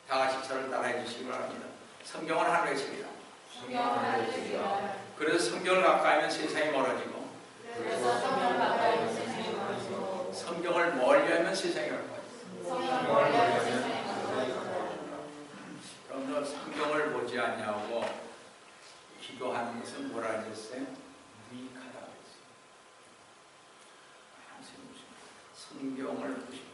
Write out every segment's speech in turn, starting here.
다 같이 저를 따라해 주시기 바랍니다. 성경은 하늘의 책이다. 그래서 성경을 가까이 하면 세상이 멀어지고, 성경을 멀리 하면 세상이 가까워지고. 그럼 성경을 보지 않냐고 기도하는 것은 뭐라 하셨어요? 무익하다고 했어요. 성경을 보시고,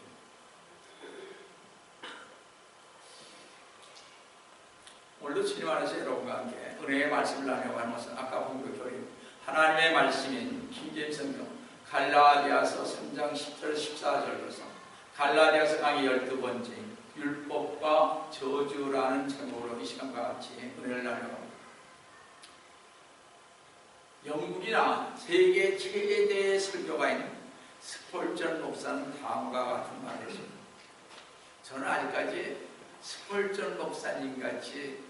오늘도 주님 안에서 여러분과 함께 은혜의 말씀을 나누어가는 것은 아까 본 것처럼 하나님의 말씀인 킹제임 성경 갈라디아서 3장 10절 14절로서 갈라디아서 강의 12번째 율법과 저주라는 제목으로 이 시간과 같이 은혜를 나누어갑니다. 영국이나 세계 최대의 설교가인 스폴전 목사는 다음과 같은 말을 했습니다. 저는 아직까지 스폴전 목사님 같이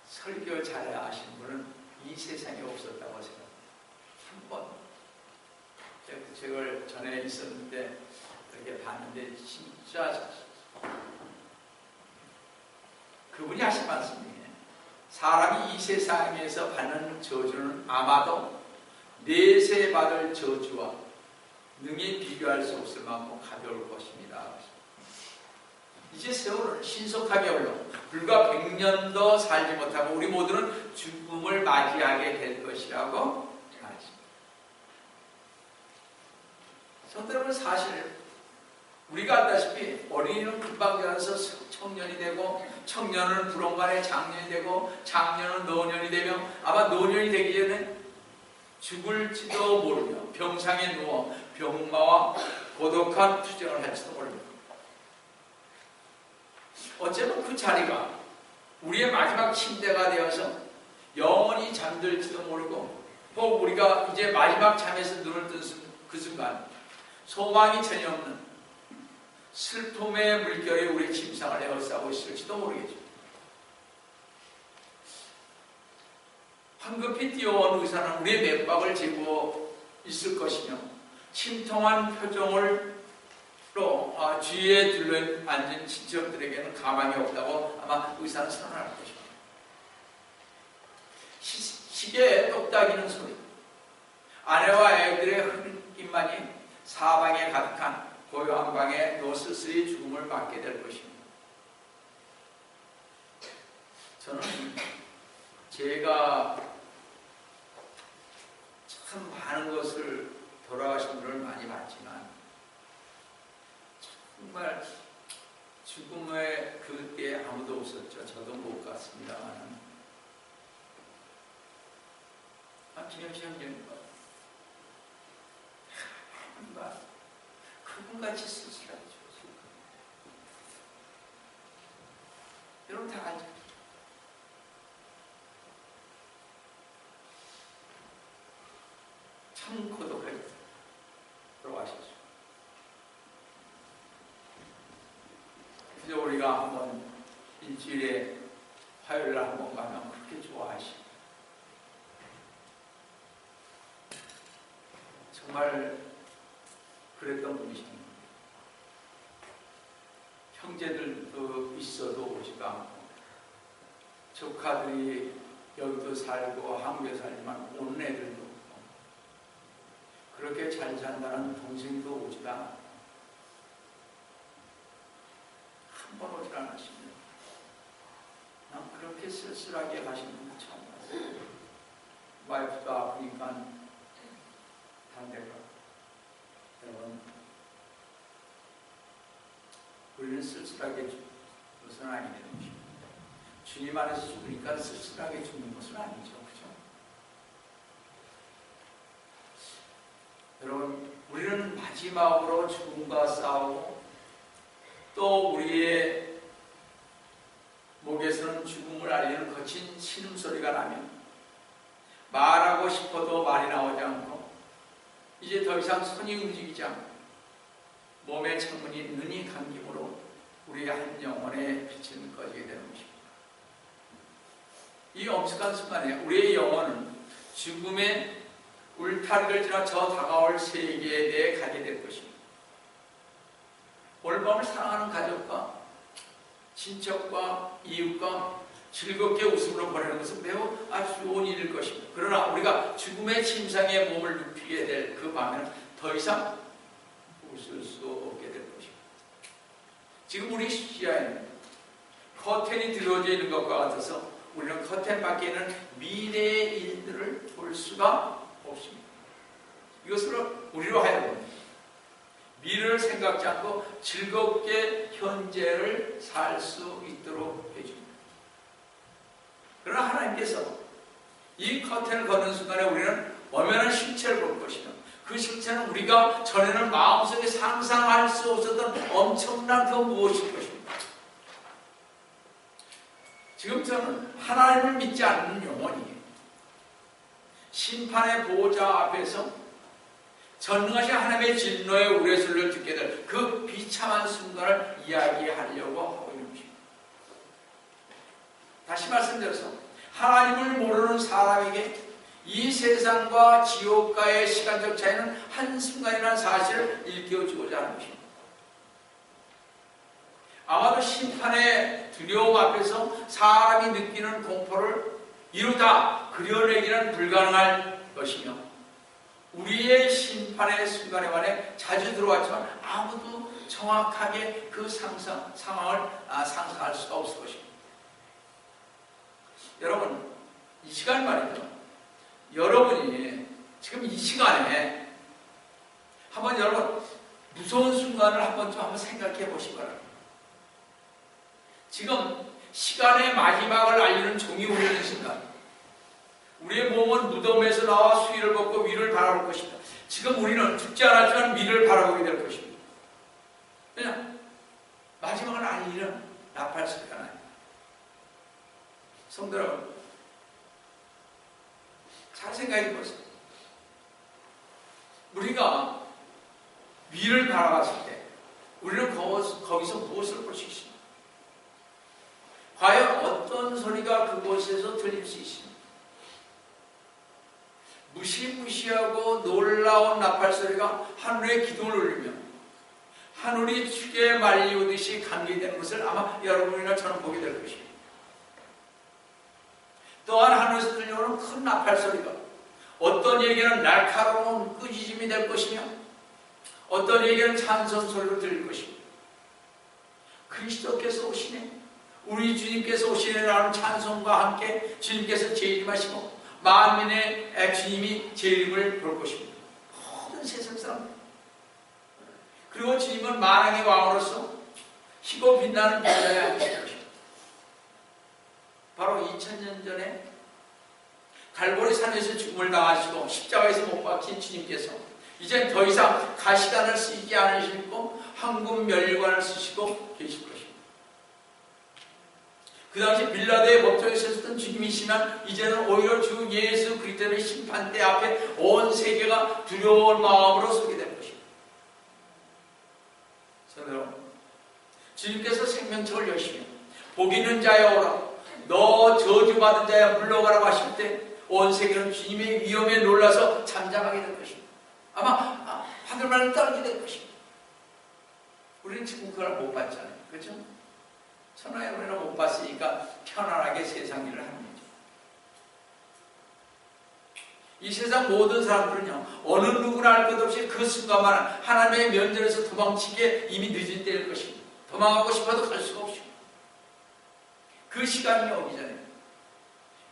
설교 잘 하신 분은 이 세상에 없었다고 생각합니다. 한 번 제가 전에 있었는데 그렇게 봤는데 진짜 그분이 하신 말씀이에요. 사람이 이 세상에서 받는 저주는 아마도 내세 받을 저주와 능히 비교할 수 없을 만큼 가벼울 것입니다. 이제 세월은 신속하게 흘러 불과 100년도 살지 못하고 우리 모두는 죽음을 맞이하게 될 것이라고 말했습니다. 성도 여러분, 사실 우리가 알다시피 어린이는 금방 자라서 청년이 되고, 청년은 불원간에 장년이 되고, 장년은 노년이 되며, 아마 노년이 되기 전에 죽을지도 모르며 병상에 누워 병마와 고독한 투쟁을 할지도 모릅니다. 어쩌면 그 자리가 우리의 마지막 침대가 되어서 영원히 잠들지도 모르고, 혹 우리가 이제 마지막 잠에서 눈을 뜬 그 순간 소망이 전혀 없는 슬픔의 물결이 우리의 침상을 에워싸고 있을지도 모르겠죠. 황급히 뛰어온 의사는 우리의 맥박을 재고 있을 것이며, 침통한 표정으로 주위에 둘러앉은 친척들에게는 가망이 없다고 아마 의사는 선언할 것입니다. 시계에 똑딱이는 소리, 아내와 애들의 흐느낌만이 사방에 가득한 고요한 방에 누워 쓸쓸히 죽음을 맞게 될 것입니다. 저는 제가 참 많은 것을 돌아가신 분을 많이 봤지만 정말 죽음의 그때 아무도 없었죠. 저도 못 갔습니다만 김영식 형제님과 그분같이 쓸쓸하게 죽었어요. 여러분 다 알죠? 참 고독하게 돌아가셨죠. 그저 우리가 한번 일주일에 화요일날 한번 가면 그렇게 좋아하시고, 정말 그랬던 분이십니다. 형제들도 있어도 오지도 않고, 조카들이 여기도 살고 한국에 살지만 오는 애들도 없고, 그렇게 잘 산다는 동생도 오지도 않고, 한 번 오질 않으십니다. 난 그렇게 쓸쓸하게 가시는 분 처음 봤어요. 와이프도 아프니까 단대가. 여러분, 우리는 쓸쓸하게 죽는 것은 아니게 됩니다. 주님 안에서 죽으니까 쓸쓸하게 죽는 것은 아니죠. 그죠? 여러분, 우리는 마지막으로 죽음과 싸우고, 또 우리의 목에서는 죽음을 알리는 거친 신음소리가 나면 말하고 싶어도 말이 나오지 않고, 이제 더 이상 손이 움직이지 않고, 몸의 창문이 눈이 감김으로 우리의 한 영혼의 빛은 꺼지게 되는 것입니다. 이 엄숙한 순간에 우리의 영혼은 죽음의 울타리를 지나 저 다가올 세계에 대해 가게 될 것입니다. 오늘 밤을 사랑하는 가족과 친척과 이웃과 즐겁게 웃음으로 보내는 것은 매우 아주 좋은 일일 것입니다. 그러나 우리가 죽음의 침상에 몸을 눕히게 될 그 밤에는 더 이상 웃을 수 없게 될 것입니다. 지금 우리 시야에는 커튼이 들어져 있는 것과 같아서 우리는 커튼 밖에 있는 미래의 일들을 볼 수가 없습니다. 이것으로 우리로 하여금 미래를 생각지 않고 즐겁게 현재를 살 수 있도록 해줍니다. 그러나 하나님께서 이 커튼을 거는 순간에 우리는 엄연한 실체를 볼 것이며 그 실체는 우리가 전에는 마음속에 상상할 수 없었던 엄청난 그 무엇일 것입니다. 지금 저는 하나님을 믿지 않는 영혼이 심판의 보호자 앞에서 전능하신 하나님의 진노의 우레소리를 듣게 될 그 비참한 순간을 이야기하려고 하고 있는 것입니다. 다시 말씀드려서 하나님을 모르는 사람에게 이 세상과 지옥과의 시간적 차이는 한순간이라는 사실을 일깨워주고자 하는 것입니다. 아마도 심판의 두려움 앞에서 사람이 느끼는 공포를 이루다 그려내기는 불가능할 것이며 우리의 심판의 순간에 관해 자주 들어왔지만 아무도 정확하게 그 상황을 상상할 수가 없을 것입니다. 여러분, 이 시간 말이죠. 여러분이 지금 이 시간에 한번 여러분 무서운 순간을 한번 생각해 보시기 바랍니다. 지금 시간의 마지막을 알리는 종이 울리는 순간 우리의 몸은 무덤에서 나와 수위를 벗고 위를 바라볼 것입니다. 지금 우리는 죽지 않았지만 위를 바라보게 될 것입니다. 그냥 마지막을 알리는 나팔 소리가 나요. 성도 여러분, 잘 생각해 보세요. 우리가 위를 바라봤을 때 우리는 거기서 무엇을 볼 수 있습니까? 과연 어떤 소리가 그곳에서 들릴 수 있습니까? 무시무시하고 놀라운 나팔소리가 하늘의 기둥을 울리며 하늘이 축에 말리우듯이 감기되는 것을 아마 여러분이나 저는 보게 될 것입니다. 또한 하늘에서 들려오는 큰 나팔소리가 어떤 얘기는 날카로운 끄지짐이 될 것이며 어떤 얘기는 찬송소리로 들릴 것입니다. 그리스도께서 오시네, 우리 주님께서 오시네라는 찬송과 함께 주님께서 재림하시고 만민의 주님이 재림을 볼 것입니다. 모든 세상 사람들. 그리고 주님은 만왕의 왕으로서 희고 빛나는 보좌에 앉으실 것입니다. 바로 2000년 전에 갈보리 산에서 죽음을 당하시고 십자가에서 못 박힌 주님께서 이제 더 이상 가시관을 쓰지 않으시고 황금 멸관을 쓰시고 계실 것입니다. 그 당시 빌라도의 법정에 서셨던 주님이시면 이제는 오히려 주 예수 그리스도의 심판대 앞에 온 세계가 두려운 마음으로 서게 될 것입니다. 여러분, 주님께서 생명책을 여시며 복 있는 자여 오라, 너 저주받은 자여 물러가라고 하실 때 온 세계는 주님의 위엄에 놀라서 잠잠하게 될 것입니다. 아마 하늘만을 떨게 될 것입니다. 우리는 지금 그걸 못 봤잖아요. 그렇죠? 천하에 우리는 못 봤으니까 편안하게 세상 일을 하는 거죠. 이 세상 모든 사람들은요, 어느 누구나 알 것 없이 그 순간만 하나님의 면전에서 도망치기에 이미 늦은 때일 것입니다. 도망가고 싶어도 갈 수가 없습니다. 그 시간이 오기 전에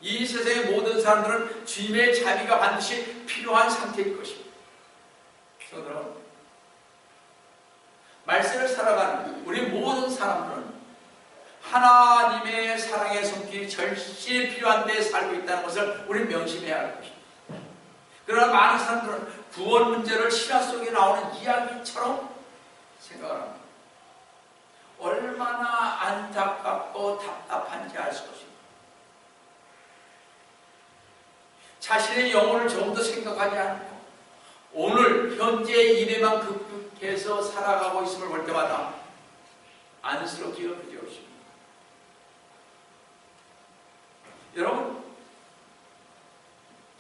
이 세상의 모든 사람들은 주님의 자비가 반드시 필요한 상태일 것입니다. 저들은 말씀을 살아가는 우리 모든 사람들은 하나님의 사랑의 손길이 절실히 필요한 데에 살고 있다는 것을 우리는 명심해야 할 것입니다. 그러나 많은 사람들은 구원 문제를 신화 속에 나오는 이야기처럼 생각을 합니다. 얼마나 안타깝고 답답한지 알 수 없습니다. 자신의 영혼을 조금 더 생각하지 않고 오늘 현재의 일에만 급급해서 살아가고 있음을 볼 때마다 안쓰럽기가 그지없습니다. 여러분,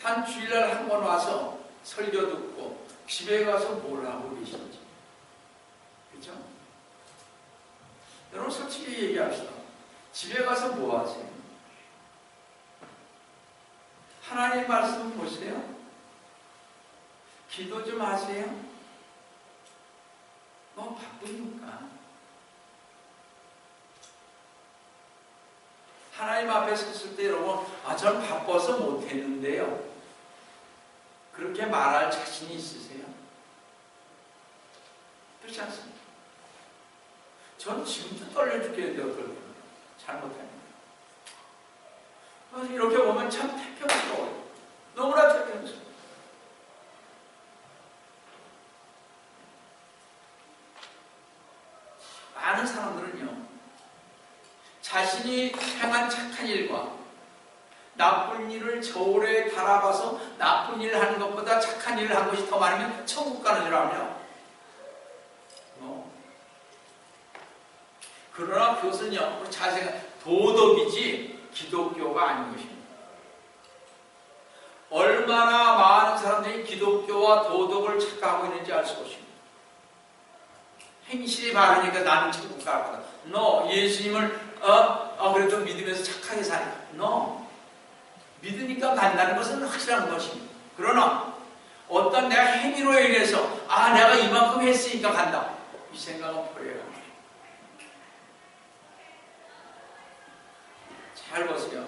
단 주일날 한 번 와서 설교 듣고 집에 가서 뭘 하고 계신지, 그렇죠? 여러분 솔직히 얘기합시다. 집에 가서 뭐 하세요? 하나님 말씀 보세요. 기도 좀 하세요. 너무 바쁘니까. 하나님 앞에 섰을 때 여러분, 전 바빠서 못했는데요. 그렇게 말할 자신이 있으세요? 그렇지 않습니까? 전 지금도 떨려 죽겠는데 어떨까요? 잘못합니다. 이렇게 보면 참 태평스러워요. 너무나 태평스러워요. 많은 사람들은요, 자신이 행한 착한 일과 나쁜 일을 저울에 달아봐서 나쁜 일을 하는 것보다 착한 일을 한 것이 더 많으면 천국 가는 줄 압니다. 그러나 그것은요, 자세가 도덕이지 기독교가 아닌 것입니다. 얼마나 많은 사람들이 기독교와 도덕을 착각하고 있는지 알 수 없습니다. 행실이 바르니까 나는 천국 갈 거다. No. 예수님을 그래도 믿으면서 착하게 사니까. No. 믿으니까 간다는 것은 확실한 것입니다. 그러나 어떤 내가 행위로 인해서 내가 이만큼 했으니까 간다. 이 생각은 버려야 합니다. 잘 보세요.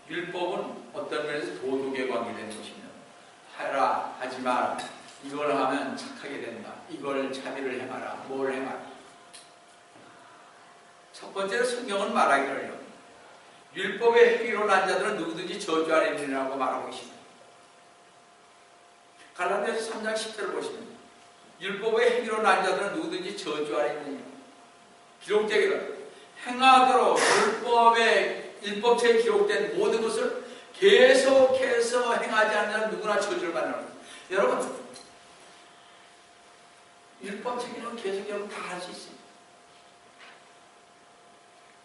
율법은 어떤 면에서 도덕에 관계된 것이며 해라, 하지 마라. 이걸 하면 착하게 된다. 이걸 자비를 행하라. 뭘 행하라. 첫 번째로 성경은 말하기를요. 율법의 행위로 난 자들은 누구든지 저주 아래니라고 말하고 있습니다. 갈라디아서 3장 10절을 보시면 율법의 행위로 난 자들은 누구든지 저주 아래니라. 기록되기를 행하도록 율법책에 기록된 모든 것을 계속해서 행하지 않는 자는 누구나 저주를 받는 겁니다. 여러분, 율법책에는 계속 여러분 다 할 수 있습니다.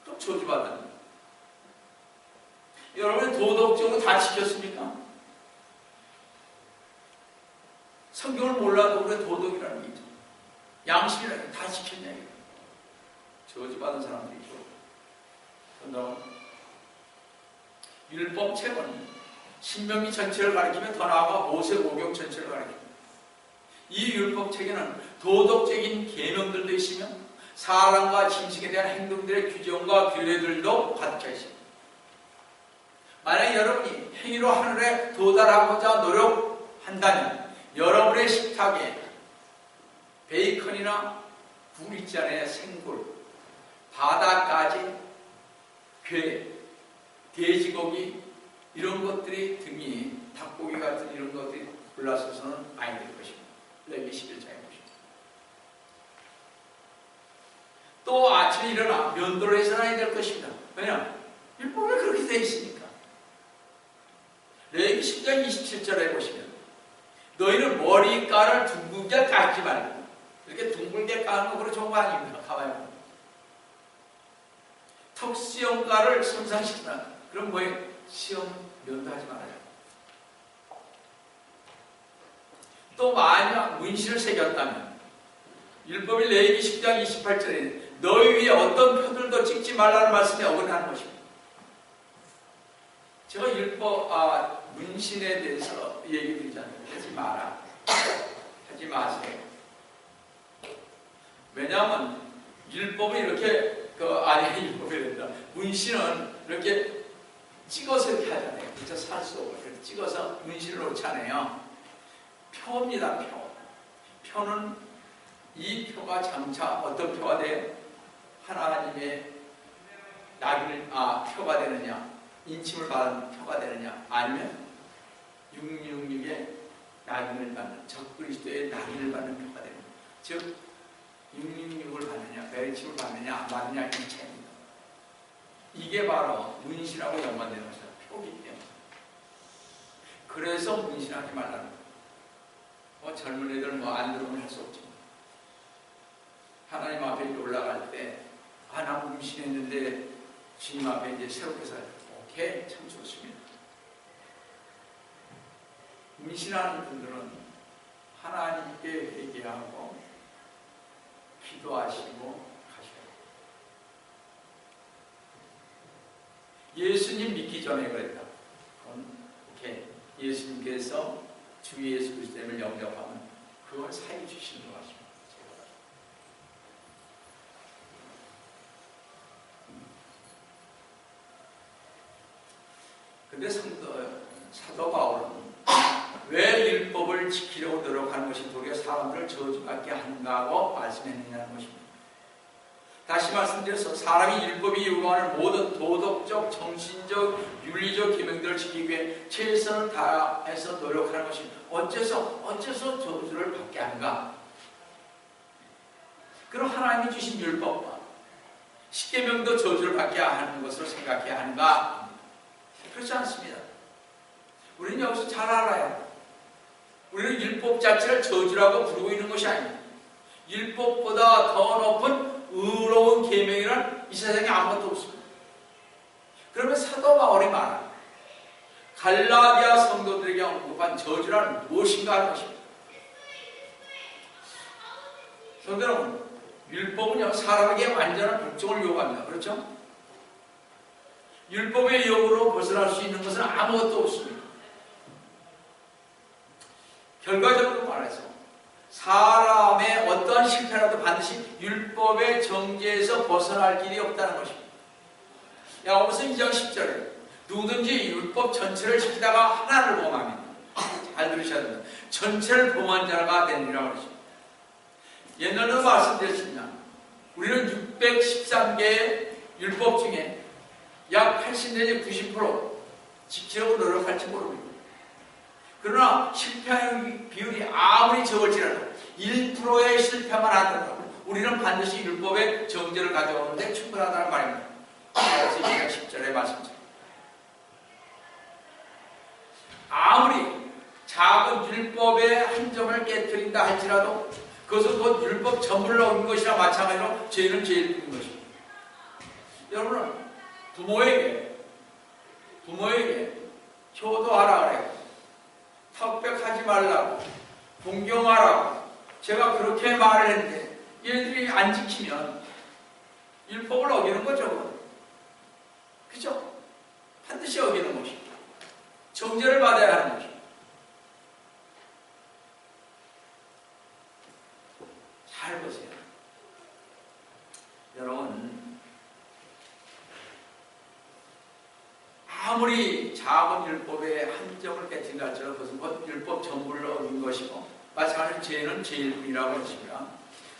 그럼 저주받는 거예요. 여러분 도덕적으로 다 지켰습니까? 성경을 몰라도 우리가 도덕이라는 게 있죠. 양심이라는 게 다 지켰냐 이거. 저주받은 사람들이 있죠. 그런데 율법책은 신명기 전체를 가리키면 더 나아가 모세오경 전체를 가리킵니다. 이 율법책에는 도덕적인 계명들도 있으며 사람과 짐승에 대한 행동들의 규정과 규례들도 가득해 있습니다. 만약 여러분이 행위로 하늘에 도달하고자 노력한다면 여러분의 식탁에 베이컨이나 굴 있잖아요. 생굴, 바다까지, 괴, 돼지고기 이런 것들이 등이 닭고기 같은 이런 것들이 올라서서는 많이 될 것입니다. 레위 11장에 보십니다. 또 아침에 일어나 면도를 해서는 안 될 것입니다. 왜냐? 율법에 그렇게 되어 있으니까. 레위 10장 27절에 보시면 너희는 머리깔을 둥글게 깎지 말고 이렇게 둥글게 깎는 거 그렇게 좋은 거 아닙니다. 가만히 보면 턱수염깔을 손상시키나 그럼 뭐예요? 시험 면도하지 말아요. 또 만약 문신을 새겼다면 율법이 레위기 10장 28절에 너희 위에 어떤 표들도 찍지 말라는 말씀에 어긋나는 것입니다. 제가 율법 문신에 대해서 얘기 드리잖아요. 하지 마라. 하지 마세요. 왜냐하면 율법은 이렇게 율법이 된다. 문신은 이렇게 찍어서 이렇게 하잖아요. 진짜 살 수 없고 이렇게 찍어서 문신을 놓잖아요. 표입니다. 표는 이 표가 장차 어떤 표가 돼요? 하나님의 낙인을 표가 되느냐, 인침을 받은 표가 되느냐, 아니면 666의 낙인을 받는 적그리스도의 낙인을 받는 표가 되느냐. 즉 666을 받느냐, 매일침을 받느냐, 안 받느냐 이 차이입니다. 이게 바로 문신하고 연관되는 것이다. 표기 때문에. 그래서 문신하지 말라는 거예요. 젊은 애들 안 들으면 할 수 없지만 하나님 앞에 올라갈 때 나 문신했는데 주님 앞에 이제 새롭게 살고 오케이 참 좋습니다. 문신하는 분들은 하나님께 회개하고 기도하시고 가셔야 돼요. 예수님 믿기 전에 그랬다. 이렇게 예수님께서 주 예수 그리스도를 영접하면 그걸 사해 주시는 것 같습니다. 근데 사도 바울은 왜 율법을 지키려고 노력하는 것이 도리어 사람들을 저주받게 하는가고 말씀했느냐는 것입니다. 다시 말씀드려서 사람이 율법이 요구하는 모든 도덕적, 정신적, 윤리적 계명들을 지키기 위해 최선을 다해서 노력하는 것입니다. 어째서 저주를 받게 하는가? 그럼 하나님이 주신 율법과 십계명도 저주를 받게 하는 것으로 생각해야 하는가? 그렇지 않습니다. 우리는 여기서 잘 알아요. 우리는 율법 자체를 저주라고 부르고 있는 것이 아닙니다. 율법보다 더 높은 의로운 계명이란 이 세상에 아무것도 없습니다. 그러면 사도 바울이 말합니다. 갈라디아 성도들에게 언급한 저주란 무엇인가 하는 것입니다. 성도 여러분, 율법은요 사람에게 완전한 복종을 요구합니다. 그렇죠? 율법의 요구로 벗어날 수 있는 것은 아무것도 없습니다. 결과적으로 말해서 사람의 어떠한 실패라도 반드시 율법의 정죄에서 벗어날 길이 없다는 것입니다. 야고보서 2장 10절에 누구든지 율법 전체를 지키다가 하나를 범하면, 잘 들으셔야 됩니다. 전체를 범한 자가 되느니라고 그러십니다. 옛날에도 말씀드렸습니다. 우리는 613개의 율법 중에 약 80 내지 90% 지키려고 노력할지 모릅니다. 그러나 실패하는 비율이 아무리 적을지라도 1%의 실패만 하더라도 우리는 반드시 율법의 정죄를 가져오는데 충분하다는 말입니다. 그래서 2장 10절의 말씀처럼 아무리 작은 율법의 한 점을 깨뜨린다 할지라도 그것은 곧 율법 전부를 어긴 것이나 마찬가지로 죄는 죄일 뿐인 것입니다. 여러분은 부모에게 효도하라 그래요. 턱백하지 말라고, 공경하라고 제가 그렇게 말을 했는데 얘들이 안 지키면 율법을 어기는 거죠. 그죠? 반드시 어기는 것입니다. 정죄를 받아야 하는 것입니다. 잘 보세요. 여러분, 아무리 작은 율법의 한 점을 깨뜨린다 할지라도 그것은 곧 율법 전부를 어긴 것이고 마찬가지로 죄는 죄일 뿐이라고 했습니다.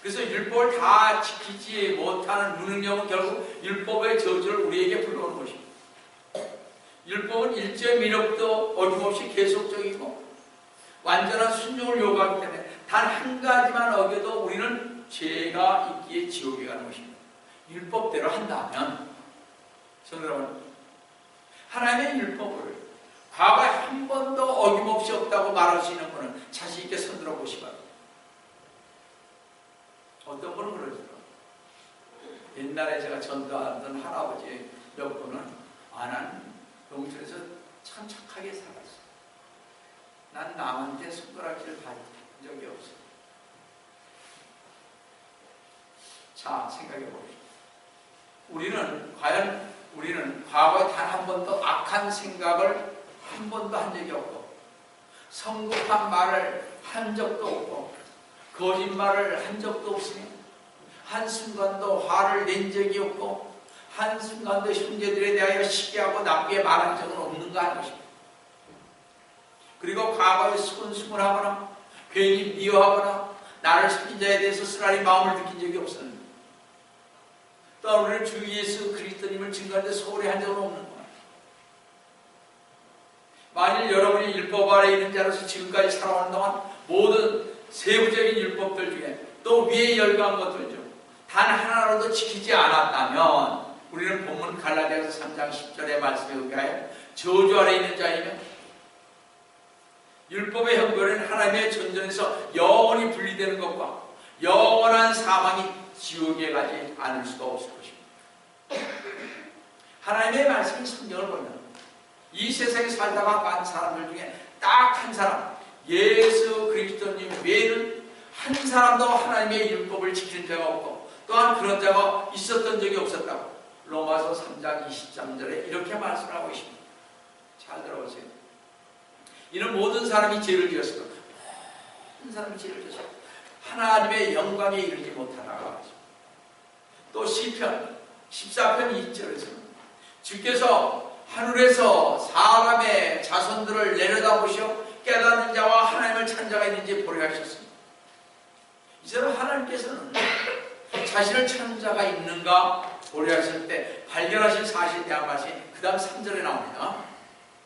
그래서 율법을 다 지키지 못하는 무능력은 결국 율법의 저주를 우리에게 불러오는 것입니다. 율법은 일제의 미력도 어김없이 계속적이고 완전한 순종을 요구하기 때문에 단 한 가지만 어겨도 우리는 죄가 있기에 지옥에 가는 것입니다. 율법대로 한다면 성도 여러분, 하나님의 율법을 과거에 한 번도 어김없이 없다고 말할 수 있는 분은 자신 있게 손들어 보시기 바랍니다. 어떤 분은 그러더라고요. 옛날에 제가 전도하던 할아버지 몇 분은 난 농촌에서 참 착하게 살았어. 난 남한테 손가락질을 받은 적이 없어. 자, 생각해 봅시다. 우리는 과거에 단 한 번도 악한 생각을 한 번도 한 적이 없고 성급한 말을 한 적도 없고 거짓말을 한 적도 없으니 한순간도 화를 낸 적이 없고 한순간도 형제들에 대하여 시기하고 나쁘게 말한 적은 없는가 하는 것입니다. 그리고 과거에 수근수근하거나 괜히 미워하거나 나를 속인 자에 대해서 쓰라리 마음을 느낀 적이 없었는데 또 우리는 주 예수 그리스도님을 증거하는데 소홀히 한 적은 없는 거예요. 만일 여러분이 율법 아래 있는 자로서 지금까지 살아오는 동안 모든 세부적인 율법들 중에 또 위에 열거한 것들 중 단 하나라도 지키지 않았다면 우리는 본문 갈라디아서 3장 10절의 말씀에 의하여 저주 아래 있는 자이며 율법의 형벌은 하나님의 전전에서 영원히 분리되는 것과 영원한 사망이 지옥에 가지 않을 수가 없을 것입니다. 하나님의 말씀이 성경을 보면 이 세상에 살다가 간 사람들 중에 딱 한 사람, 예수 그리스도님 외에는 한 사람도 하나님의 율법을 지키는 자가 없고 또한 그런 자가 있었던 적이 없었다고 로마서 3장 23절에 이렇게 말씀하고 있습니다. 잘 들어보세요. 이는 모든 사람이 죄를 지었으며 모든 사람이 죄를 지었으며 하나님의 영광에 이르지 못하다가 또 시편 14편 2절에서 주께서 하늘에서 사람의 자손들을 내려다보시어 깨닫는 자와 하나님을 찾는 자가 있는지 보려 하셨습니다. 이제는 하나님께서는 자신을 찾는 자가 있는가 보려 하실 때 발견하신 사실에 대한 말씀이 그 다음 3절에 나옵니다.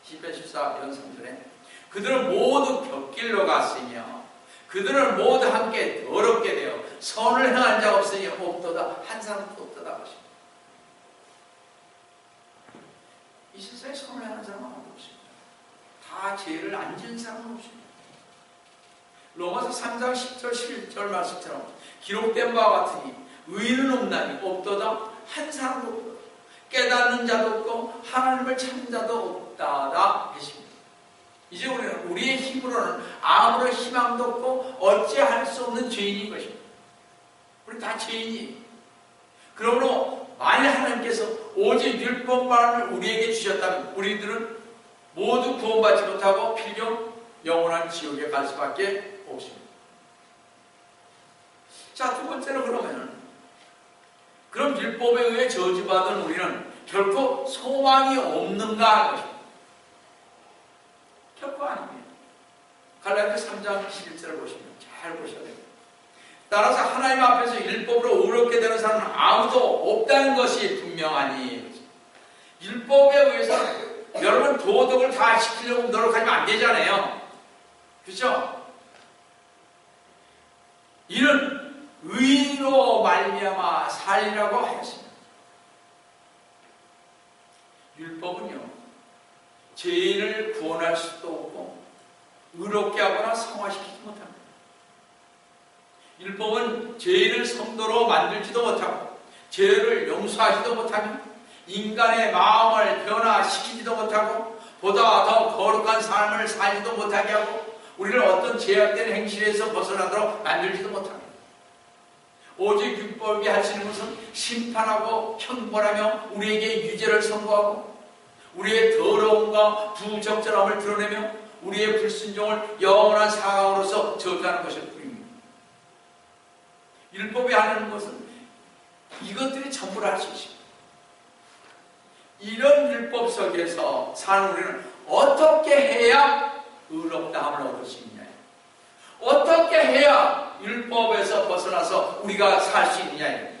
시편 14편 3절에 그들은 모두 곁길로 갔으며 그들은 모두 함께 더럽게 되어 선을 행한 자가 없으니 없도다 한 사람도 없도다 하십니다. 이 세상에 선을 행하는 사람은 아무도 없습니다. 다 죄를 안 지은 사람은 없습니다. 로마서 3장 10절 11절 말씀처럼 기록된 바와 같으니 의인은 없나니 없도다 한 사람도 없도다 깨닫는 자도 없고 하나님을 찾는 자도 없다다 하십니다. 이제 우리는 우리의 힘으로는 아무런 희망도 없고 어찌할 수 없는 죄인인 것입니다. 우리 다 죄인이. 그러므로 만일 하나님께서 오직 율법만을 우리에게 주셨다면 우리들은 모두 구원받지 못하고 필경 영원한 지옥에 갈 수밖에 없습니다. 자, 두 번째로 그럼 율법에 의해 저주받은 우리는 결코 소망이 없는가 하는 것입니다. 결코 아닙니다. 갈라디아 3장 11절을 보시면 잘 보셔야 됩니다. 따라서 하나님 앞에서 율법으로 의롭게 되는 사람은 아무도 없다는 것이 분명하니 율법에 의해서 여러분 도덕을 다 지키려고 노력하면 안 되잖아요. 그렇죠? 이는 의로 말미암아 살리라고 하였습니다. 율법은요 죄인을 구원할 수도 없고 의롭게 하거나 성화시키지 못합니다. 율법은 죄인을 성도로 만들지도 못하고 죄를 용서하지도 못하며 인간의 마음을 변화시키지도 못하고 보다 더 거룩한 삶을 살지도 못하게 하고 우리를 어떤 제약된 행실에서 벗어나도록 만들지도 못합니다. 오직 율법이 할 수 있는 것은 심판하고 형벌하며 우리에게 유죄를 선고하고 우리의 더러움과 부적절함을 드러내며 우리의 불순종을 영원한 사강으로서 저주하는 것일 뿐입니다. 율법이 하는 것은 이것들이 전부를 할 수 있습니다. 이런 율법 속에서 사는 우리는 어떻게 해야 의롭다함을 얻을 수 있느냐, 어떻게 해야 율법에서 벗어나서 우리가 살 수 있느냐.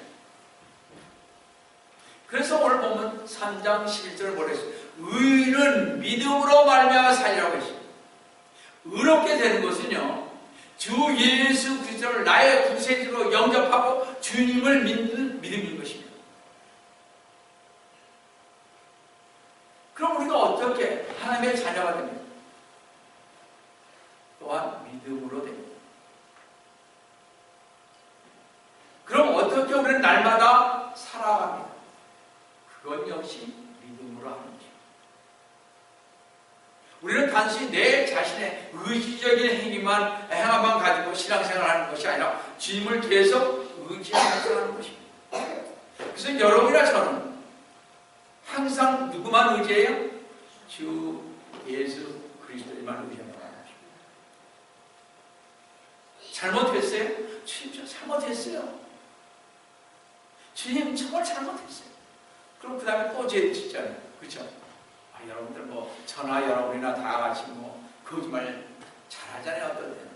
그래서 오늘 보면 3장 11절을 보냈습니다. 의인은 믿음으로 말미암아 살리라고 했습니다. 의롭게 되는 것은요 주 예수 그리스도를 나의 구세주로 영접하고 주님을 믿는 믿음인 것입니다. 그럼 우리가 어떻게 하나님의 자녀가 됩니까? 또한 믿음으로 됩니다. 그럼 어떻게 우리는 날마다 살아갑니다? 그건 역시 믿음으로 하는 것입니다. 우리는 단순히 내 자신의 의지적인 행함만 가지고 신앙생활을 하는 것이 아니라 주님을 계속 의지하면서 하는 것입니다. 그래서 여러분이나 저는 항상 누구만 의지해요? 주 예수 그리스도만 의지합니다. 잘못했어요? 주님 저 잘못했어요. 주님 정말 잘못했어요. 그럼 그 다음에 또 죄 짓잖아요. 그렇죠? 여러분들 저나 여러분이나 다 같이 거짓말 잘하잖아요. 어떤 때는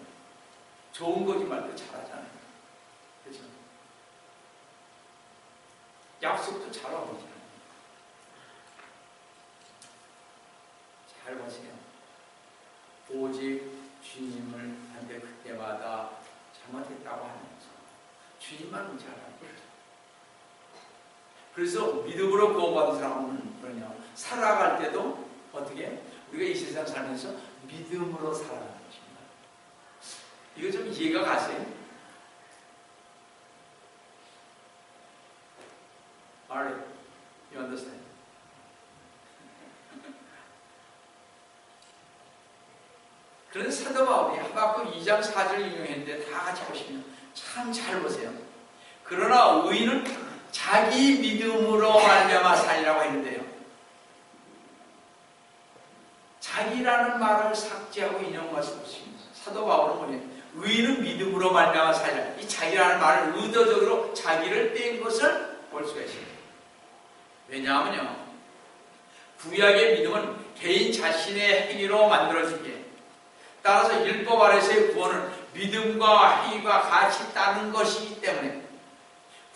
좋은 거짓말도 잘하잖아요. 그렇죠? 약속도 잘 어기잖아요. 잘 보세요. 오직 주님을 한데 그때마다 잘못했다고 하면서 주님만 의지하라는 거죠. 그래서 믿음으로 구원받은 사람은 그러냐, 살아갈 때도 어떻게 우리가 이 세상 살면서 믿음으로 살아가는 것입니다. 이거 좀 이해가 가세요? Alright, you understand? 그래서 사도 바울이 하박국 2장 4절 인용했는데 다 같이 보시면 참 잘 보세요. 그러나 의인은 자기 믿음으로 말미암아 살리라고 했는데요. 자기라는 말을 삭제하고 인용할 수 없습니다. 사도 바울은 뭐냐? 의인은 믿음으로 말미암아 살리라. 이 자기라는 말을 의도적으로 자기를 뺀 것을 볼 수가 있습니다. 왜냐하면요, 구약의 믿음은 개인 자신의 행위로 만들어지기에 따라서 율법 아래서의 구원은 믿음과 행위가 같이 따른 것이기 때문에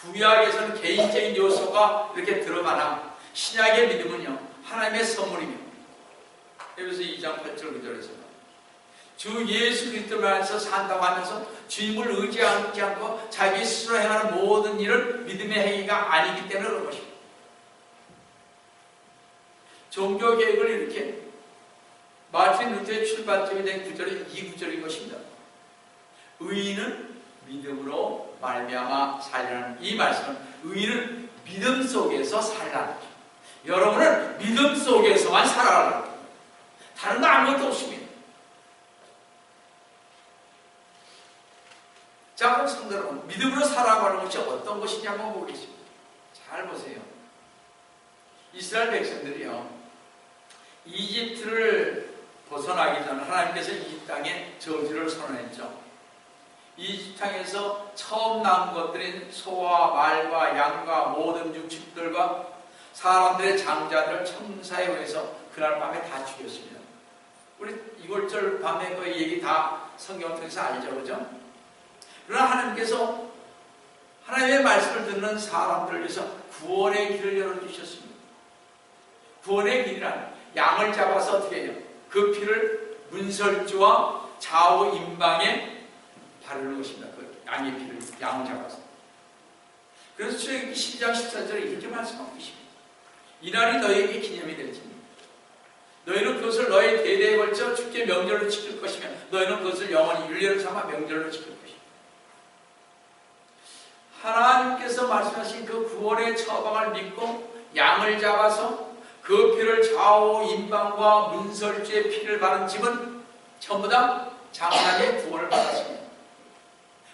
구약에서는 개인적인 요소가 이렇게 들어가나 신약의 믿음은요, 하나님의 선물이며 에베소 2장 8절 9절에서 주 예수 그리스도를 안에서 산다고 하면서 주님을 의지하지 않고 자기 스스로 행하는 모든 일은 믿음의 행위가 아니기 때문에 그런 것입니다. 종교개혁을 이렇게 마틴 루터의 출발점이 된 구절이 이 구절인 것입니다. 의인은 믿음으로 말미암아 살리라는 이 말씀은 의인은 믿음 속에서 살라는 거죠. 여러분은 믿음 속에서만 살아가라. 다른 거 아무것도 없습니다. 자, 그럼 성도 여러분, 믿음으로 살아가는 것이 어떤 것이냐 한번 보겠습니다. 잘 보세요. 이스라엘 백성들이요, 이집트를 벗어나기 전 하나님께서 이 땅에 저주를 선언했죠. 이집트 땅에서 처음 나온 것들인 소와 말과 양과 모든 육축들과 사람들의 장자들을 천사에 의해서 그날 밤에 다 죽였습니다. 우리 2월절 밤에 그 얘기 다 성경을 통해서 알죠, 그죠? 그러나 하나님께서 하나님의 말씀을 듣는 사람들을 위해서 구원의 길을 열어주셨습니다. 구원의 길이란 양을 잡아서 어떻게 해요? 그 피를 문설주와 좌우 임방에 바르는 것입니다. 그 양의 피를, 양을 잡아서. 그래서 출애굽기 12장 14절에 이렇게 말씀하고 계십니다. 이날이 너희에게 기념이 될지니 너희는 그것을 너희 대대에 걸쳐 주께 명절로 지킬 것이며 너희는 그것을 영원히 율례로 삼아 명절로 지킬 것이며. 하나님께서 말씀하신 그 구원의 처방을 믿고 양을 잡아서 그 피를 좌우 임방과 문설주의 피를 바른 집은 전부 다 장남의 구원을 받았습니다.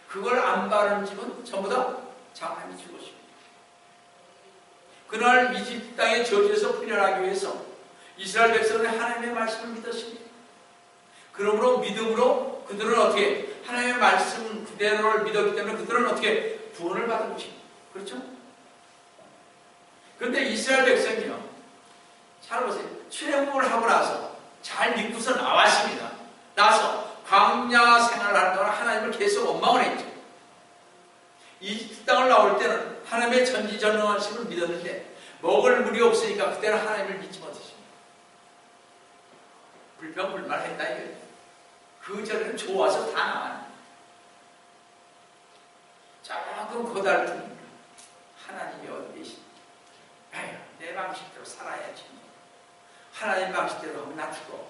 그걸 안 바른 집은 전부 다 장남이 죽었습니다. 그날 이집트 땅의 저주에서 풀려나기 위해서 이스라엘 백성은 하나님의 말씀을 믿었습니다. 그러므로 믿음으로 그들은 어떻게 하나님의 말씀 그대로를 믿었기 때문에 그들은 어떻게 구원을 받은 것입니다. 그렇죠? 그런데 이스라엘 백성이요, 잘 보세요. 출애굽을 하고 나서 잘 믿고서 나왔습니다. 나서 광야 생활을 하는 동안 하나님을 계속 원망을 했죠. 이집트 땅을 나올 때는 하나님의 전지전능하심을 믿었는데 먹을 물이 없으니까 그때는 하나님을 믿지 못했습니다. 불평불만했다 이거예요. 그 전에는 좋아서 다 나왔는데 조금 고달프니까 하나님이 어디 계시니? 내 방식대로 살아야지. 하나님 방식대로 하면 나 죽어.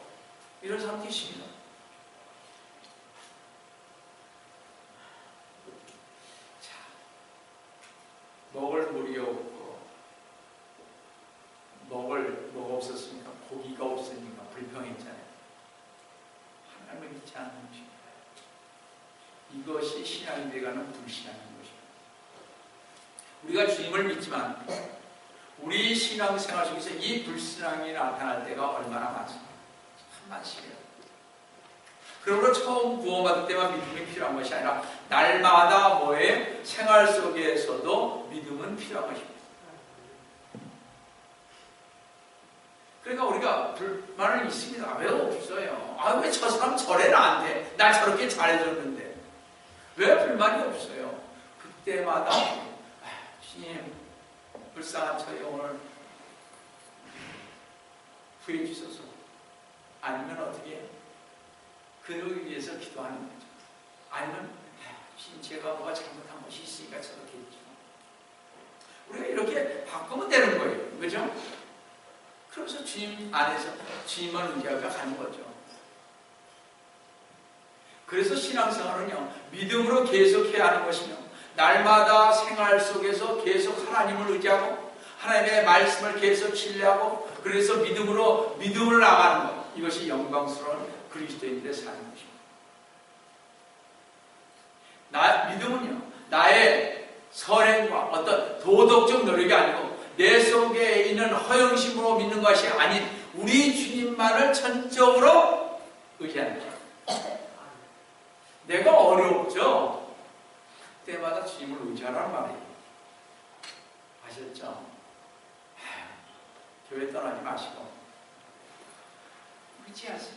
이런 사람도 있습니다. 자, 먹을 물이 없고 먹을 뭐가 없었으니까 고기가 없으니까 불평했잖아요. 하나님을 믿지 않는 것입니다. 이것이 신앙이 돼가는 불신앙인 것입니다. 우리가 주님을 믿지만 우리 신앙생활 속에서 이 불신앙이 나타날 때가 얼마나 많습니다. 참 많습니다. 그러므로 처음 구원받을 때만 믿음이 필요한 것이 아니라 날마다 뭐의 생활 속에서도 믿음은 필요한 것입니다. 그러니까 우리가 불만은 있습니다. 왜 없어요? 왜 저 사람 저래 나한테? 나 저렇게 잘해줬는데 왜 불만이 없어요? 그때마다 주님 불쌍한 저희 오늘 구해 주소서. 아니면 어떻게 그러기 위해서 기도하는 거죠. 아니면 주님 제가 뭐가 잘못한 것이 있으니까 저렇게 했죠. 우리가 이렇게 바꾸면 되는 거예요. 그죠? 그래서 주님 안에서 주님만 의지하며 가는 거죠. 그래서 신앙생활은요, 믿음으로 계속해야 하는 것이며 날마다 생활 속에서 계속 하나님을 의지하고 하나님의 말씀을 계속 신뢰하고 그래서 믿음을 나가는 것, 이것이 영광스러운 그리스도인들의 삶인 것입니다. 믿음은요, 나의 선행과 어떤 도덕적 노력이 아니고 내 속에 있는 허영심으로 믿는 것이 아닌 우리 주님만을 전적으로 의지하는 것. 내가 어렵죠? 그때마다 주님을 의지하라는 말이에요. 아셨죠? 교회 떠나지 마시고 의지하세요.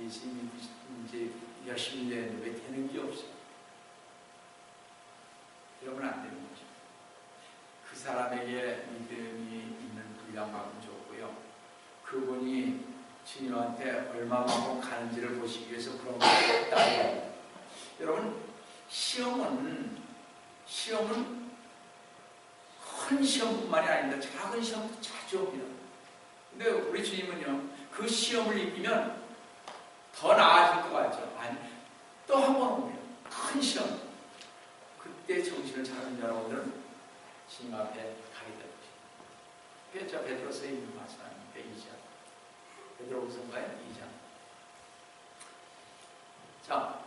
예수님이 이제 열심히 되는데 왜 되는 게 없어? 이러면 안 되는 거죠. 그 사람에게 믿음이 있는 분량만큼 좋고요. 그분이 주님한테 얼마만큼 가는지를 보시기 위해서 그런 것을 따라요. 여러분, 시험은 큰 시험뿐만이 아닙니다. 작은 시험도 자주 옵니다. 근데 우리 주님은요, 그 시험을 이기면 더 나아질 것 같죠? 아니, 또 한 번 오면 큰 시험. 그때 정신을 차리는 여러분들은 주님 앞에 가게 될 것입니다. 그게 베드로서에 있는 말씀입니다. 2장. 베드로후서인가요? 2장. 자,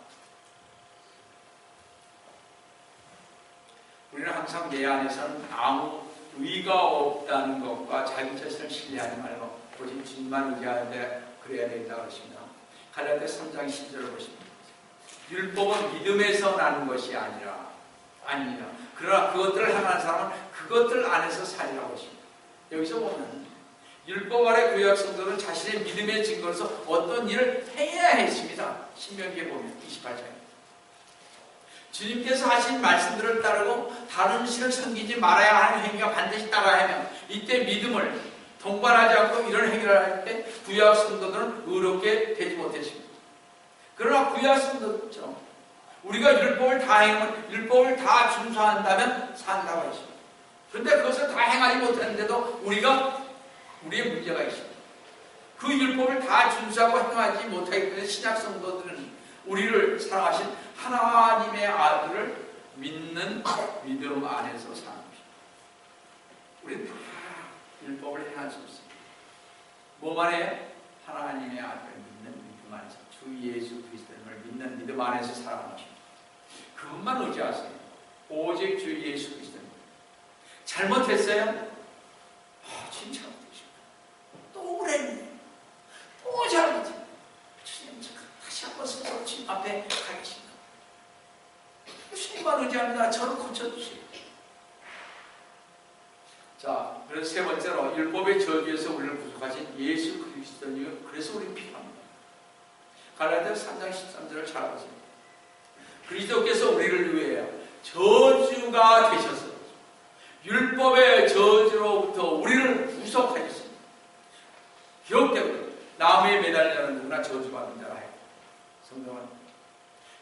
우리는 항상 내 안에서는 아무 의가 없다는 것과 자기 자신을 신뢰하지 말고 오직 주님만 의지하되 그래야 된다고 하십니다. 갈라디아 3장 10절을 보십니다. 율법은 믿음에서 나는 것이 아닙니다. 그러나 그것들을 행하는 사람은 그것들 안에서 살리라고 하십니다. 여기서 보면 율법 아래 구약 성도는 자신의 믿음의 증거로서 어떤 일을 해야 했습니다. 신명기에 보면 28장에 주님께서 하신 말씀들을 따르고 다른 신을 섬기지 말아야 하는 행위가 반드시 따라야 하면 이때 믿음을 동반하지 않고 이런 행위를 할 때 구약 성도들은 의롭게 되지 못했습니다. 그러나 구약 성도처럼 우리가 율법을 다 행하면 율법을 다 준수한다면 산다고 했습니다. 그런데 그것을 다 행하지 못했는데도 우리의 문제가 있습니다. 그 율법을 다 준수하고 행하지 못하기 때문에 신약 성도들은 우리를 사랑하신 하나님의 아들을 믿는 믿음 안에서 사는 것입니다. 우리는 다 율법을 행할 수 없습니다. 뭐만 해요? 하나님의 아들을 믿는 믿음 안에서 주 예수 그리스도를 믿는 믿음 안에서 살아가는 것입니다. 그분만 의지하세요. 오직 주 예수 그리스도입니다. 잘못했어요? 진짜 못했습니다. 또 그랬네. 또 잘못했네. 주님 다시 한번 스스로 주님 앞에 가겠습니다. 주님만 의지합니다. 저를 고쳐주세요. 자, 그래서 세 번째로 율법의 저주에서 우리를 구속하신 예수 그리스도님, 그래서 우리는 필요합니다. 갈라디아 3장 13절을 잘 보세요. 그리스도께서 우리를 위해 저주가 되셔서 율법의 저주로부터 우리를 구속하셨습니다. 기록되고 나무에 매달려는 누구나 저주받는 자라 해요. 성경은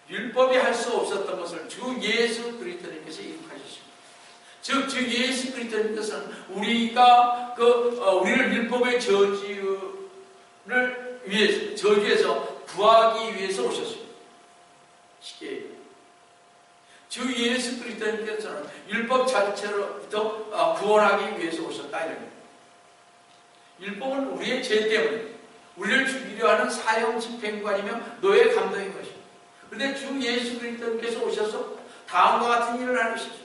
율법이 할 수 없었던 것을 주 예수 그리스도님께서 이룩하셨습니다. 즉, 주 예수 그리스도님께서는 우리를 율법의 저주에서 구하기 위해서 오셨습니다. 쉽게 얘기해요. 주 예수 그리스도님께서는 율법 자체로부터 구원하기 위해서 오셨다 이런 거예요. 율법은 우리의 죄 때문에 우리를 죽이려 하는 사형 집행관이며 노예 감독인 것입니다. 그런데 주 예수 그리스도님께서 오셔서 다음과 같은 일을 하는 것이죠.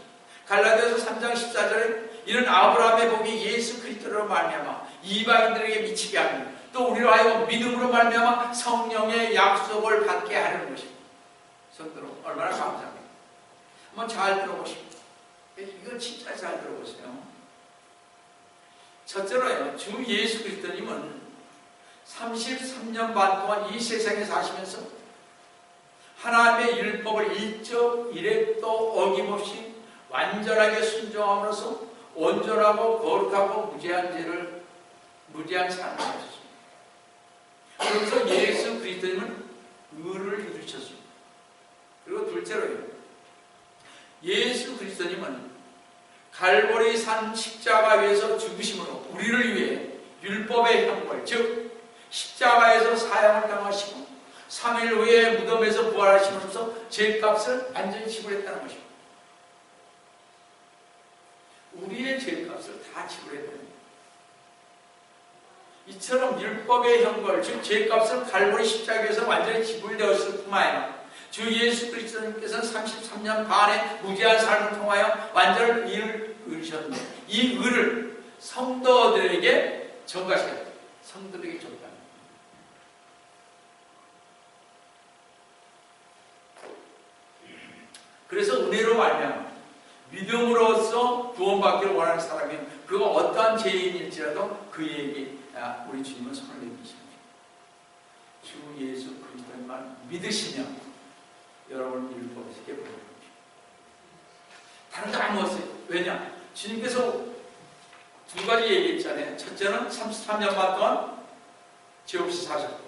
갈라디아서 3장 14절에 이는 아브라함의 복이 예수 그리스도로 말미암아 이방인들에게 미치게 하며 또 우리로 하여금 믿음으로 말미암아 성령의 약속을 받게 하려는 것입니다. 성도로 얼마나 감사합니다. 한번 잘 들어보십시오. 이거 진짜 잘 들어보세요. 첫째로요, 주 예수 그리스도님은 33년 반 동안 이 세상에 사시면서 하나님의 율법을 일적 일획도 어김없이 완전하게 순종함으로써 온전하고 거룩하고 무죄한 삶을 하셨습니다. 그래서 예수 그리스도님은 의를 이루셨습니다. 그리고 둘째로요, 예수 그리스도님은 갈보리 산 십자가 위에서 죽으심으로 우리를 위해 율법의 형벌, 즉 십자가에서 사형을 당하시고 3일 후에 무덤에서 부활하심으로써 죄값을 완전히 지불했다는 것입니다. 우리의 죄값을 다 지불했다는 것입니다. 이처럼 율법의 형벌, 즉 죄값을 갈보리 십자가에서 완전히 지불되었을 뿐만 아니라 주 예수 그리스도님께서는 33년 반의 무죄한 삶을 통하여 완전한 의를 이루셨는데 이 의를 성도들에게 전가시켰다. 성도들에게 줬다. 그래서 은혜로 말미암아 믿음으로써 구원받기를 원하는 사람이 그가 어떠한 죄인일지라도 그에게 우리 주님은 손을 내미십니다. 주 예수 그리스도만 믿으시면 여러분 율법에게 보여줍니다. 다른 거 아무 없어요. 왜냐? 주님께서 두 가지 얘기했잖아요. 첫째는 33년 반 동안 죄 없이 사셨고,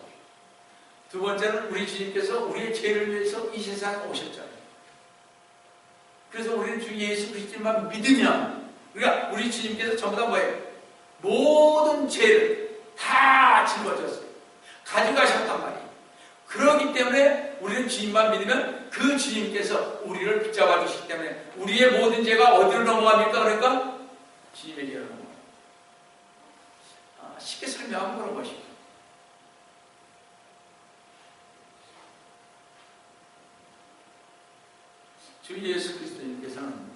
두 번째는 우리 주님께서 우리의 죄를 위해서 이 세상에 오셨잖아요. 그래서 우리는 주 예수 그리스도만 믿으면, 그러니까 우리 주님께서 전부 다 뭐예요? 모든 죄를 다 짊어졌어요. 가져가셨단 말이에요. 그렇기 때문에 우리는 주님만 믿으면 그 주님께서 우리를 붙잡아 주시기 때문에 우리의 모든 죄가 어디로 넘어갑니까? 그러니까 주님에게로 넘어가요. 쉽게 설명하면 그런 것입니다. 주 예수 그리스도님께서는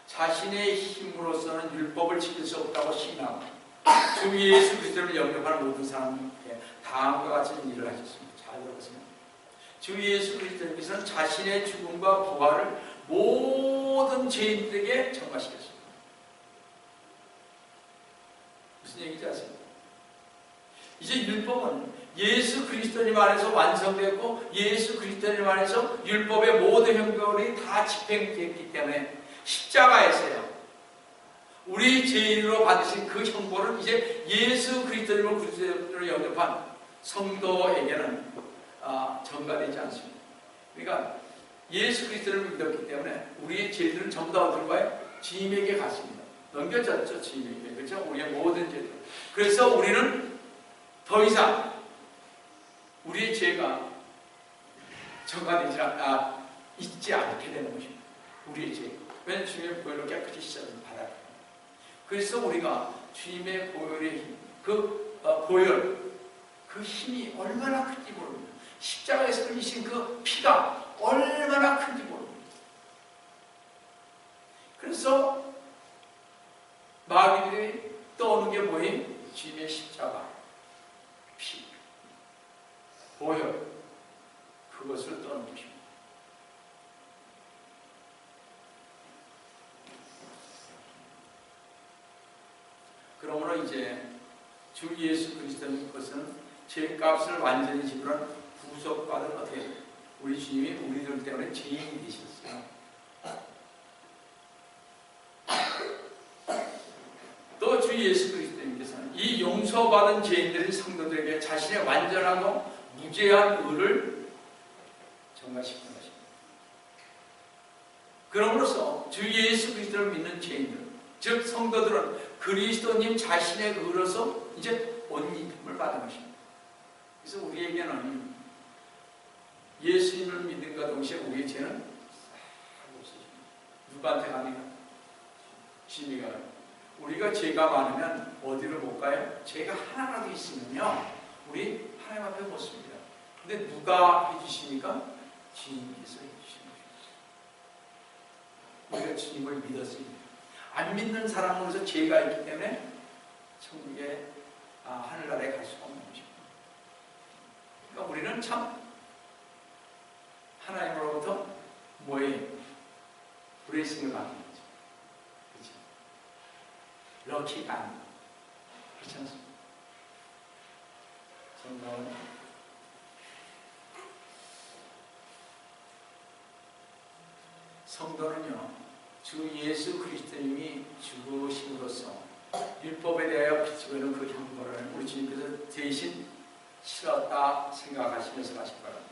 자신의 힘으로서는 율법을 지킬 수 없다고 시인하고 주 예수 그리스도를 영접하는 모든 사람에게 다음과 같은 일을 하셨습니다. 잘 들어보세요. 주 예수 그리스도님께서는 자신의 죽음과 부활을 모든 죄인들에게 전가시켰습니다. 무슨 얘기인지 아세요? 이제 율법은 예수 그리스도님 안에서 완성되었고 예수 그리스도님 안에서 율법의 모든 형벌이 다 집행됐기 때문에 십자가에서요 우리 죄인으로 받으신 그 형벌은 이제 예수 그리스도를 영접한 성도에게는 전가되지 않습니다. 그러니까 예수 그리스도를 믿었기 때문에 우리의 죄들은 전부 다 어디로 가요? 주님에게 갔습니다. 넘겨졌죠, 주님에게. 그렇죠? 우리의 모든 죄들. 그래서 우리는 더 이상 우리의 죄가 전가되지 있지 않게 되는 것입니다. 우리의 죄. 왜냐하면 주님의 보혈로 깨끗이 씻어진 바다. 그래서 우리가 주님의 보혈의 힘, 보혈, 그 힘이 얼마나 큰지 모릅니다. 십자가에서 흘리신 그 피가 얼마나 큰지 모릅니다. 그래서 마귀들이 떠오는 게 뭐예요? 주님의 십자가, 피, 보혈, 그것을 떠오는 것입니다. 그러므로 이제 주 예수 그리스도님 것은 죄값을 완전히 지불한 구속받은 어떻게 우리 주님이 우리들 때문에 죄인이 되셨어요. 또 주 예수 그리스도님께서는 이 용서받은 죄인들인 성도들에게 자신의 완전하고 무죄한 의를 전가시킨 것입니다. 그러므로서 주 예수 그리스도를 믿는 죄인들, 즉 성도들은 그리스도님 자신의 의로서 이제 옷 입힘을 받은 것입니다. 그래서 우리에게는 예수님을 믿는과 동시에 우리의 죄는 없어집니다. 누구한테 갑니까? 주님이 가요. 우리가 죄가 많으면 어디로 못 가요? 죄가 하나라도 있으면요 우리 하나님 앞에 못 씁니다. 근데 누가 해주십니까? 주님께서 해주시는 것입니다. 우리가 주님을 믿었습니다. 안 믿는 사람으로서 죄가 있기 때문에 천국에 하늘나라에 갈 수가 없는 것입니다. 그러니까 우리는 참 하나님으로부터 뭐에 브레이싱을 받는 거죠. 그렇죠? 럭키가 아닙니다. 그렇지 않습니까? 정말 성도는요 주 예수 그리스도님이 죽으심으로써 율법에 대하여 비치고 있는 그 형벌을 우리 주님께서 대신 치렀다 생각하시면서 가실 바랍니다.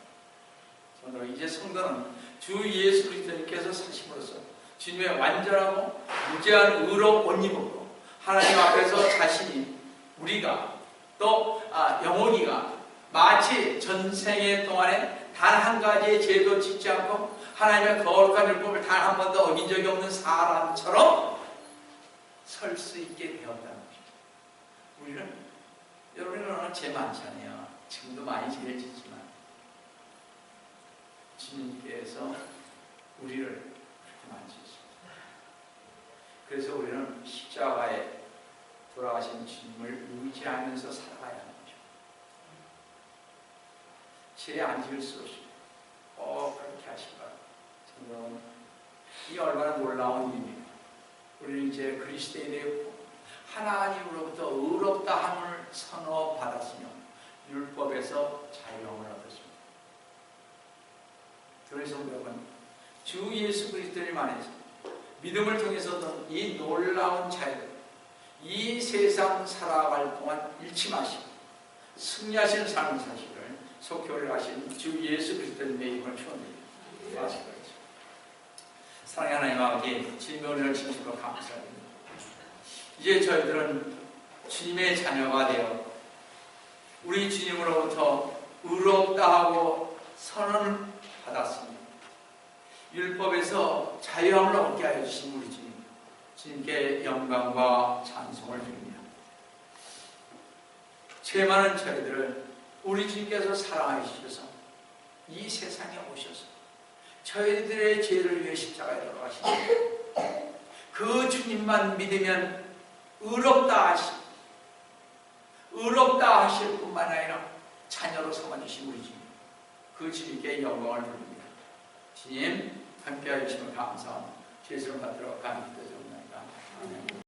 저는 이제 성도는 주 예수 그리스도님께서 사심으로써 주님의 완전하고 무죄한 의로 옷 입었고 하나님 앞에서 자신이 우리가 또 영혼이가 마치 전생의 동안에 단 한 가지의 죄도 짓지 않고 하나님의 거룩한 율법을 단 한 번도 어긴 적이 없는 사람처럼 설 수 있게 되었다는 것입니다. 우리는 여러분은 죄 많잖아요. 지금도 많이 죄를 짓지만 주님께서 우리를 그렇게 만지셨습니다. 그래서 우리는 십자가에 돌아가신 주님을 의지하면서 살아가야 하는 거죠. 죄 안 지을 수 없이 꼭 그렇게 하시기 바랍니다. 여러분, 이 얼마나 놀라운 일입니까? 우리는 이제 그리스도인이 되었고 하나님으로부터 의롭다함을 선언받았으며 율법에서 자유함을 얻었습니다. 그래서 여러분, 주 예수 그리스도님 안에서 믿음을 통해서는 이 놀라운 자유, 이 세상 살아갈 동안 잃지 마시고 승리하시는 삶을 사시기를 속교를 하신 주 예수 그리스도님의 이름을 축원드립니다. 마시고 사랑하는 하나님 아버지, 주님의 은혜를 진심으로 감사드립니다. 이제 저희들은 주님의 자녀가 되어 우리 주님으로부터 의롭다 하고 선언을 받았습니다. 율법에서 자유함을 얻게 하여 주신 우리 주님, 주님께 영광과 찬송을 드립니다. 죄 많은 저희들을 우리 주님께서 사랑하여 주셔서 이 세상에 오셔서 저희들의 죄를 위해 십자가에 돌아가시니 그 주님만 믿으면 의롭다 하실 뿐만 아니라 자녀로 삼아주신 우리 주님, 그 주님께 영광을 돌립니다. 주님 함께하여 주시면 감사합니다. 죄를 받들어 간절히 기도드립니다. 아멘.